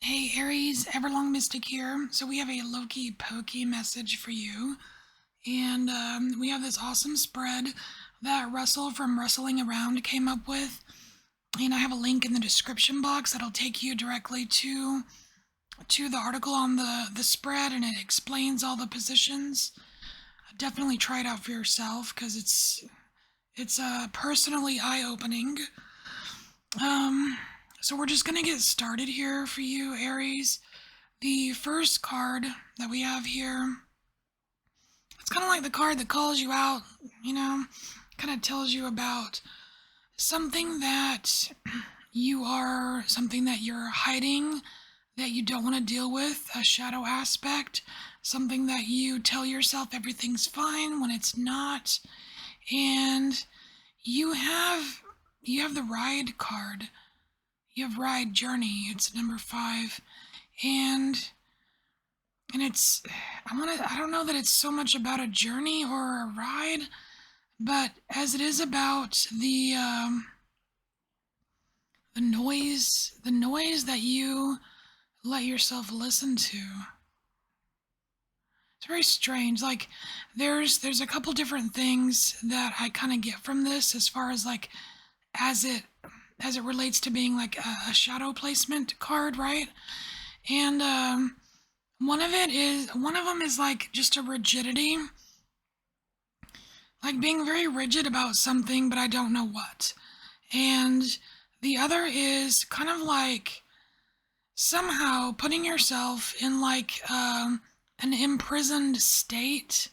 Hey Aries, EverlongMystic here. So we have a Loki POKI message for you. And we have this awesome spread that Russell from Rustling Around came up with. And I have a link in the description box that'll take you directly to the article on the spread, and it explains all the positions. Definitely try it out for yourself because it's personally eye-opening. Um, so we're just gonna get started here for you, Aries. The first card that we have here, it's kind of like the card that calls you out, you know, kind of tells you about something that something that you're hiding, that you don't want to deal with, a shadow aspect, something that you tell yourself everything's fine when it's not. And you have you have the ride card. You have ride journey. It's number 5. And it's I don't know that it's so much about a journey or a ride, but as it is about the noise that you let yourself listen to. It's very strange. Like there's a couple different things that I kind of get from this, as far as like as it as it relates to being like a shadow placement card, right? And one of them is like just a rigidity, like being very rigid about something, but I don't know what. And the other is kind of like somehow putting yourself in like an imprisoned state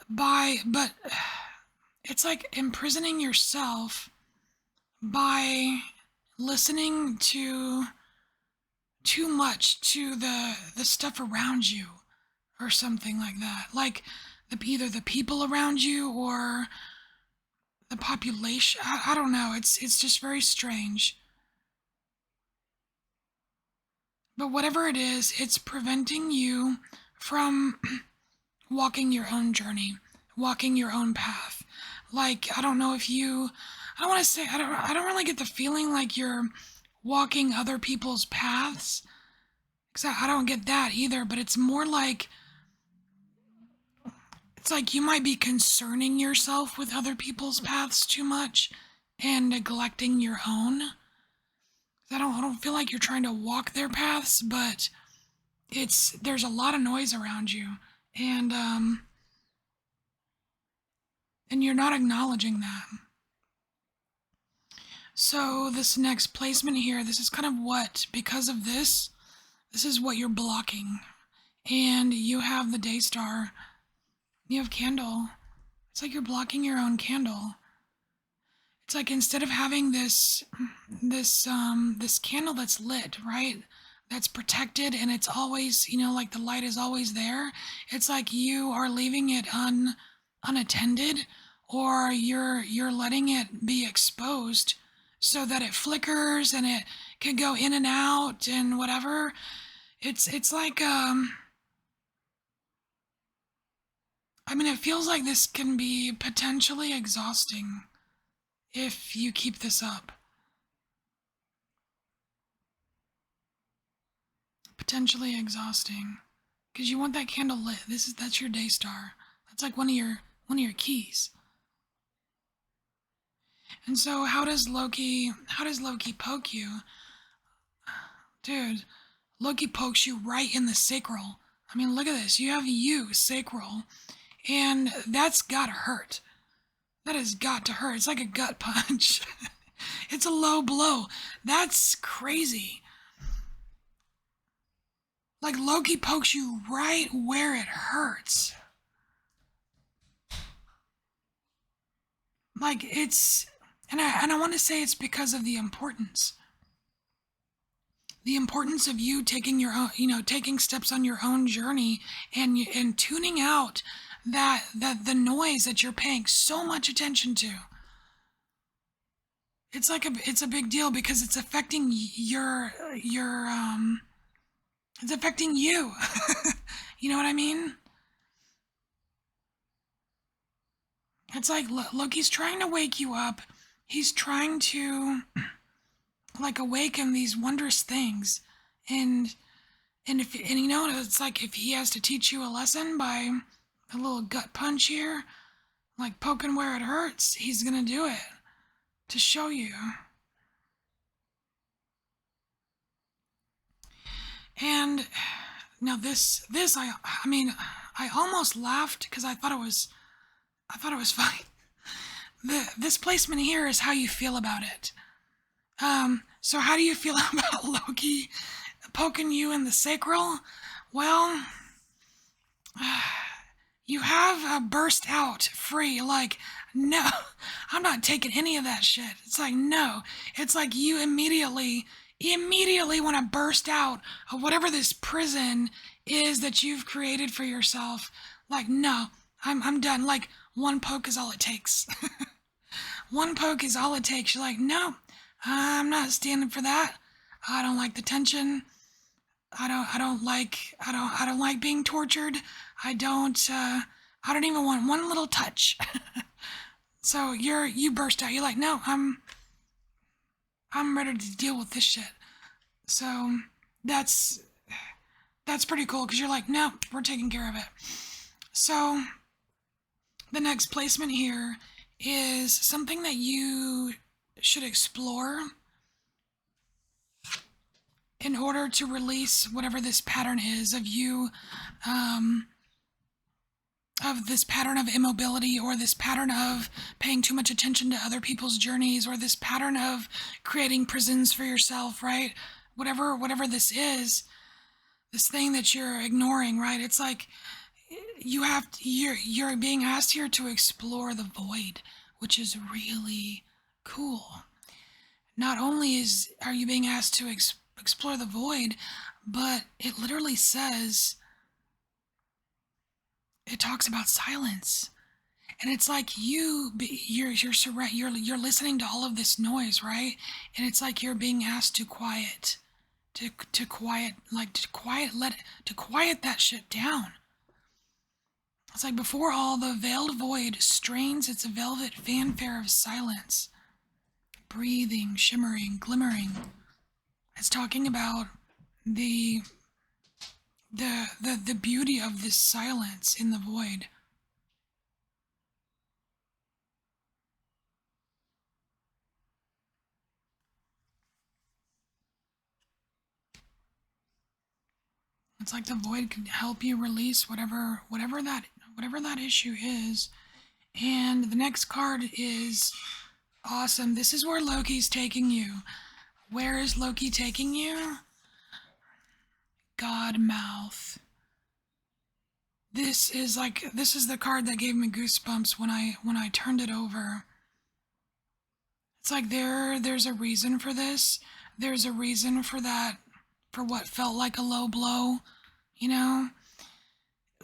but it's like imprisoning yourself by listening to too much to the stuff around you, or something like that. Like either the people around you or the population. I don't know. It's just very strange. But whatever it is, it's preventing you from walking your own journey, walking your own path. Like I don't know if you I don't want to say I don't really get the feeling like you're walking other people's paths, cuz I don't get that either, but it's more like it's like you might be concerning yourself with other people's paths too much and neglecting your own. I don't feel like you're trying to walk their paths, but there's a lot of noise around you, and you're not acknowledging that. So this next placement here, this is kind of what, because of this is what you're blocking. And you have the day star, you have candle. It's like you're blocking your own candle. It's like instead of having this candle that's lit, right? That's protected, and it's always, like the light is always there. It's like you are leaving it unattended, or you're letting it be exposed so that it flickers and it can go in and out and whatever. It's like I mean, it feels like this can be potentially exhausting if you keep this up. Potentially exhausting, because you want that candle lit. That's your day star. That's like one of your keys. And so how does Loki poke you? Dude, Loki pokes you right in the sacral. I mean, look at this. You have sacral, and that's gotta hurt. That has got to hurt. It's like a gut punch. It's a low blow. That's crazy. Like Loki pokes you right where it hurts. Like and I want to say it's because of the importance. The importance of you taking your own, taking steps on your own journey, and tuning out that the noise that you're paying so much attention to. It's a big deal because it's affecting it's affecting you. You know what I mean? It's like Loki's trying to wake you up. He's trying to like awaken these wondrous things. And it's like if he has to teach you a lesson by a little gut punch here, like poking where it hurts, he's gonna do it to show you. And now I mean, I almost laughed because I thought it was funny. This placement here is how you feel about it. So how do you feel about Loki poking you in the sacral? Well, you have burst out free, like, no, I'm not taking any of that shit. It's like, no. It's like you immediately want to burst out of whatever this prison is that you've created for yourself. Like, no, I'm done. Like, one poke is all it takes. One poke is all it takes. You're like, no, I'm not standing for that. I don't like the tension. I don't like being tortured. I don't even want one little touch. So you burst out. You're like, no, I'm ready to deal with this shit. So that's pretty cool because you're like, no, we're taking care of it. So the next placement here is something that you should explore in order to release whatever this pattern is of you, of this pattern of immobility, or this pattern of paying too much attention to other people's journeys, or this pattern of creating prisons for yourself, right? Whatever this is, this thing that you're ignoring, right? It's like you're being asked here to explore the void, which is really cool. Not only are you being asked to explore the void, but it literally says, it talks about silence. And it's like you're listening to all of this noise, right? And it's like you're being asked to quiet, to quiet that shit down. It's like before all the veiled void strains its velvet fanfare of silence, breathing, shimmering, glimmering. It's talking about the beauty of this silence in the void. It's like the void can help you release whatever that issue is. And the next card is awesome. This is where Loki's taking you. Where is Loki taking you? God mouth. This is the card that gave me goosebumps when I turned it over. It's like there's a reason for this. There's a reason for that, for what felt like a low blow, you know?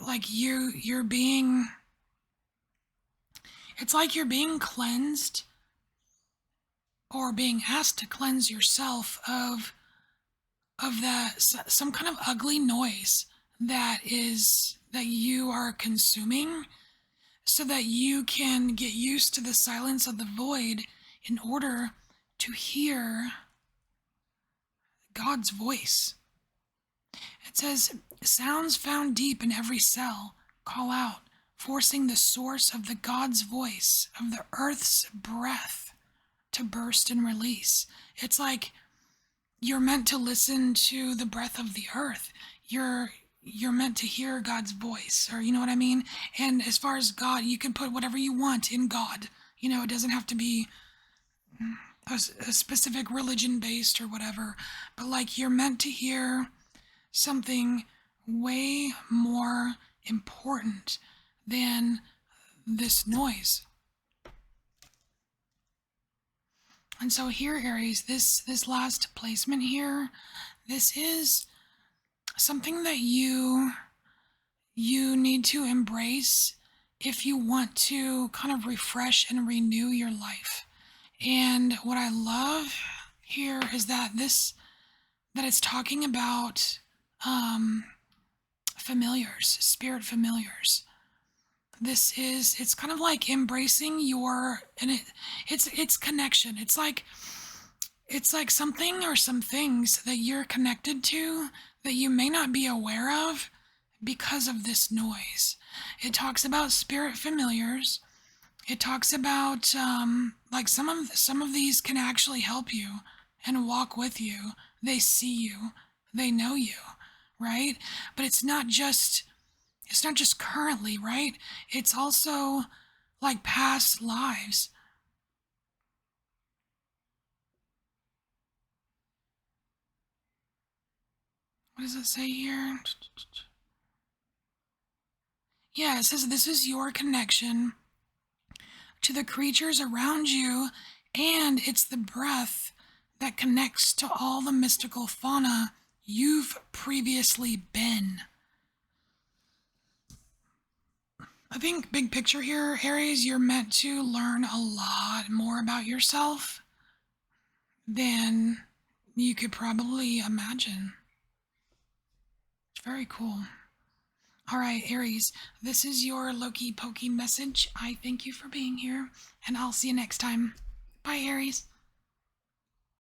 Like you're being, it's like you're being cleansed, or being asked to cleanse yourself of that, some kind of ugly noise that you are consuming, so that you can get used to the silence of the void in order to hear God's voice. It says, sounds found deep in every cell call out, forcing the source of the God's voice, of the earth's breath, to burst and release. It's like you're meant to listen to the breath of the earth. You're meant to hear God's voice, or you know what I mean? And as far as God, you can put whatever you want in God. You know, it doesn't have to be a specific religion based or whatever, but like you're meant to hear something way more important than this noise. And so here, Aries, this last placement here, this is something that you need to embrace if you want to kind of refresh and renew your life. And what I love here is that it's talking about familiars, spirit familiars. It's kind of like embracing it's connection. It's like It's like something or some things that you're connected to that you may not be aware of because of this noise. It talks about spirit familiars. It talks about like some of these can actually help you and walk with you. They see you. They know you, right? But it's not just currently, right? It's also like past lives. What does it say here? Yeah, it says this is your connection to the creatures around you, and it's the breath that connects to all the mystical fauna you've previously been. I think, big picture here, Aries, you're meant to learn a lot more about yourself than you could probably imagine. It's very cool. All right, Aries, this is your Loki Pokey message. I thank you for being here, and I'll see you next time. Bye, Aries.